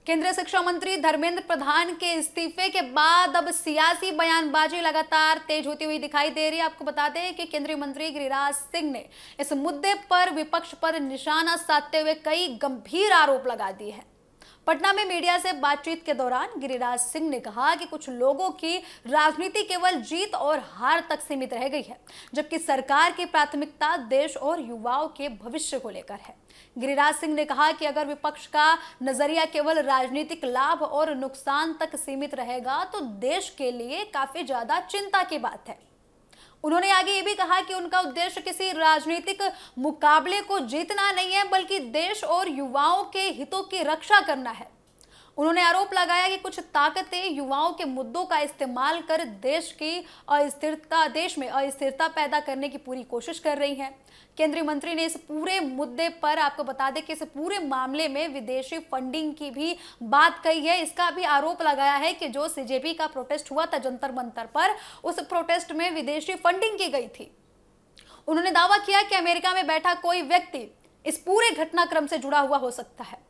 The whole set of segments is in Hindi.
केंद्रीय शिक्षा मंत्री धर्मेंद्र प्रधान के इस्तीफे के बाद अब सियासी बयानबाजी लगातार तेज होती हुई दिखाई दे रही है। आपको बता दें कि केंद्रीय मंत्री गिरिराज सिंह ने इस मुद्दे पर विपक्ष पर निशाना साधते हुए कई गंभीर आरोप लगा दिए हैं। पटना में मीडिया से बातचीत के दौरान गिरिराज सिंह ने कहा कि कुछ लोगों की राजनीति केवल जीत और हार तक सीमित रह गई है, जबकि सरकार की प्राथमिकता देश और युवाओं के भविष्य को लेकर है। गिरिराज सिंह ने कहा कि अगर विपक्ष का नजरिया केवल राजनीतिक लाभ और नुकसान तक सीमित रहेगा तो देश के लिए काफी ज्यादा चिंता की बात है। उन्होंने आगे ये भी कहा कि उनका उद्देश्य किसी राजनीतिक मुकाबले को जीतना नहीं है, बल्कि देश और युवाओं के हितों की रक्षा करना है। उन्होंने आरोप लगाया कि कुछ ताकतें युवाओं के मुद्दों का इस्तेमाल कर देश में अस्थिरता पैदा करने की पूरी कोशिश कर रही हैं। केंद्रीय मंत्री ने इस पूरे मुद्दे पर आपको बता दें कि इस पूरे मामले में विदेशी फंडिंग की भी बात कही है। इसका भी आरोप लगाया है कि जो सीजेपी का प्रोटेस्ट हुआ था जंतर मंतर पर, उस प्रोटेस्ट में विदेशी फंडिंग की गई थी। उन्होंने दावा किया कि अमेरिका में बैठा कोई व्यक्ति इस पूरे घटनाक्रम से जुड़ा हुआ हो सकता है।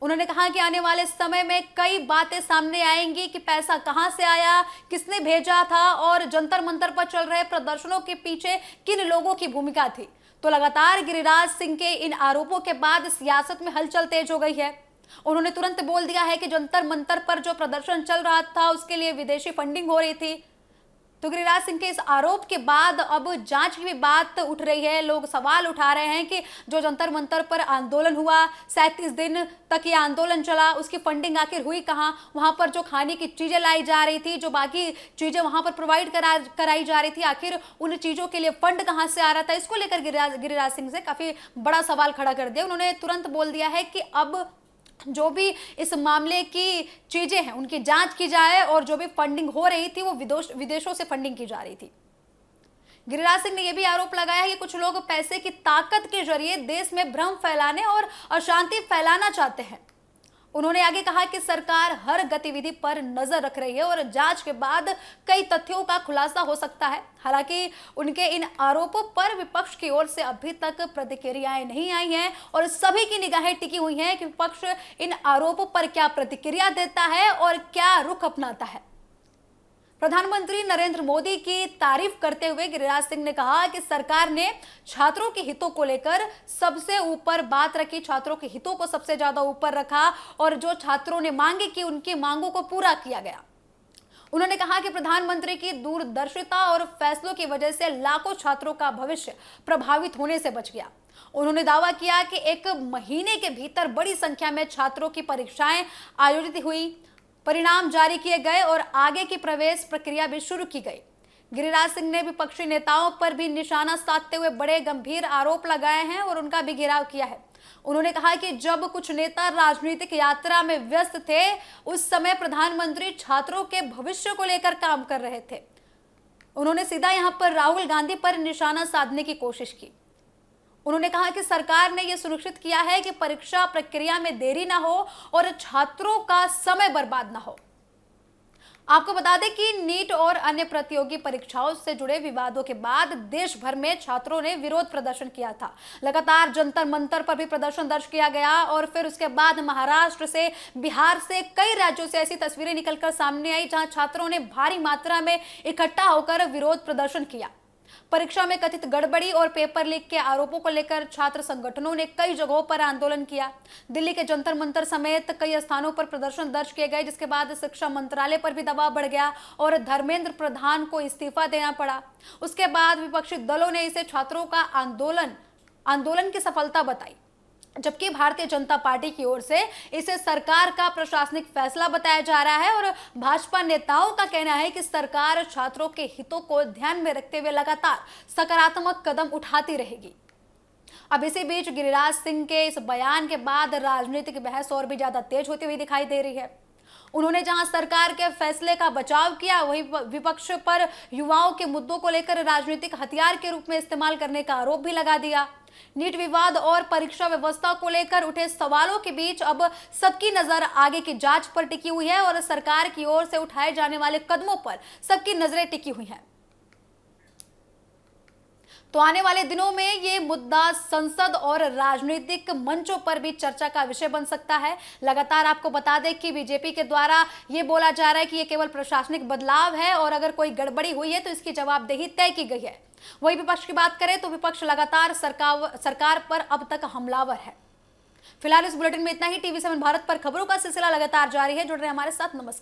उन्होंने कहा कि आने वाले समय में कई बातें सामने आएंगी कि पैसा कहां से आया, किसने भेजा था और जंतर मंतर पर चल रहे प्रदर्शनों के पीछे किन लोगों की भूमिका थी। तो लगातार गिरिराज सिंह के इन आरोपों के बाद सियासत में हलचल तेज हो गई है। उन्होंने तुरंत बोल दिया है कि जंतर मंतर पर जो प्रदर्शन चल रहा था उसके लिए विदेशी फंडिंग हो रही थी। तो गिरिराज सिंह के इस आरोप के बाद अब जांच की भी बात उठ रही है। लोग सवाल उठा रहे हैं कि जो जंतर मंतर पर आंदोलन हुआ, 37 दिन तक ये आंदोलन चला, उसकी फंडिंग आखिर हुई कहाँ? वहां पर जो खाने की चीजें लाई जा रही थी, जो बाकी चीजें वहां पर प्रोवाइड कराई जा रही थी, आखिर उन चीजों के लिए फंड कहां से आ रहा था? इसको लेकर गिरिराज सिंह से काफी बड़ा सवाल खड़ा कर दिया। उन्होंने तुरंत बोल दिया है कि अब जो भी इस मामले की चीजें हैं उनकी जांच की जाए और जो भी फंडिंग हो रही थी वो विदेशों से फंडिंग की जा रही थी। गिरिराज सिंह ने यह भी आरोप लगाया कि कुछ लोग पैसे की ताकत के जरिए देश में भ्रम फैलाने और अशांति फैलाना चाहते हैं। उन्होंने आगे कहा कि सरकार हर गतिविधि पर नजर रख रही है और जांच के बाद कई तथ्यों का खुलासा हो सकता है। हालांकि उनके इन आरोपों पर विपक्ष की ओर से अभी तक प्रतिक्रियाएं नहीं आई हैं और सभी की निगाहें टिकी हुई हैं कि विपक्ष इन आरोपों पर क्या प्रतिक्रिया देता है और क्या रुख अपनाता है। प्रधानमंत्री नरेंद्र मोदी की तारीफ करते हुए गिरिराज सिंह ने कहा कि सरकार ने छात्रों के हितों को लेकर सबसे ऊपर बात रखी, छात्रों के हितों को सबसे ज्यादा ऊपर रखा और जो छात्रों ने मांगे की उनकी मांगों को पूरा किया गया। उन्होंने कहा कि प्रधानमंत्री की दूरदर्शिता और फैसलों की वजह से लाखों छात्रों का भविष्य प्रभावित होने से बच गया। उन्होंने दावा किया कि 1 महीने के भीतर बड़ी संख्या में छात्रों की परीक्षाएं आयोजित हुई, परिणाम जारी किए गए और आगे की प्रवेश प्रक्रिया भी शुरू की गई। गिरिराज सिंह ने विपक्षी नेताओं पर भी निशाना साधते हुए बड़े गंभीर आरोप लगाए हैं और उनका भी घेराव किया है। उन्होंने कहा कि जब कुछ नेता राजनीतिक यात्रा में व्यस्त थे, उस समय प्रधानमंत्री छात्रों के भविष्य को लेकर काम कर रहे थे। उन्होंने सीधा यहां पर राहुल गांधी पर निशाना साधने की कोशिश की। उन्होंने कहा कि सरकार ने यह सुनिश्चित किया है कि परीक्षा प्रक्रिया में देरी ना हो और छात्रों का समय बर्बाद ना हो। आपको बता दें कि नीट और अन्य प्रतियोगी परीक्षाओं से जुड़े विवादों के बाद देश भर में छात्रों ने विरोध प्रदर्शन किया था। लगातार जंतर मंतर पर भी प्रदर्शन दर्ज किया गया और फिर उसके बाद महाराष्ट्र से, बिहार से, कई राज्यों से ऐसी तस्वीरें निकलकर सामने आई जहां छात्रों ने भारी मात्रा में इकट्ठा होकर विरोध प्रदर्शन किया। परीक्षा में कथित गड़बड़ी और पेपर लीक के आरोपों को लेकर छात्र संगठनों ने कई जगहों पर आंदोलन किया। दिल्ली के जंतर मंतर समेत कई स्थानों पर प्रदर्शन दर्ज किए गए, जिसके बाद शिक्षा मंत्रालय पर भी दबाव बढ़ गया और धर्मेंद्र प्रधान को इस्तीफा देना पड़ा। उसके बाद विपक्षी दलों ने इसे छात्रों का आंदोलन की सफलता बताई, जबकि भारतीय जनता पार्टी की ओर से इसे सरकार का प्रशासनिक फैसला बताया जा रहा है और भाजपा नेताओं का कहना है कि सरकार छात्रों के हितों को ध्यान में रखते हुए लगातार सकारात्मक कदम उठाती रहेगी। अब इसी बीच गिरिराज सिंह के इस बयान के बाद राजनीतिक बहस और भी ज्यादा तेज होती हुई दिखाई दे रही है। उन्होंने जहां सरकार के फैसले का बचाव किया, वहीं विपक्ष पर युवाओं के मुद्दों को लेकर राजनीतिक हथियार के रूप में इस्तेमाल करने का आरोप भी लगा दिया। नीट विवाद और परीक्षा व्यवस्था को लेकर उठे सवालों के बीच अब सबकी नजर आगे की जांच पर टिकी हुई है और सरकार की ओर से उठाए जाने वाले कदमों पर सबकी नजरें टिकी हुई हैं। तो आने वाले दिनों में ये मुद्दा संसद और राजनीतिक मंचों पर भी चर्चा का विषय बन सकता है। लगातार आपको बता दें कि बीजेपी के द्वारा ये बोला जा रहा है कि ये केवल प्रशासनिक बदलाव है और अगर कोई गड़बड़ी हुई है तो इसकी जवाबदेही तय की गई है। वही विपक्ष की बात करें तो विपक्ष लगातार सरकार पर अब तक हमलावर है। फिलहाल इस बुलेटिन में इतना ही। टीवी 7 भारत पर खबरों का सिलसिला लगातार जारी है। जुड़ रहे हमारे साथ। नमस्कार।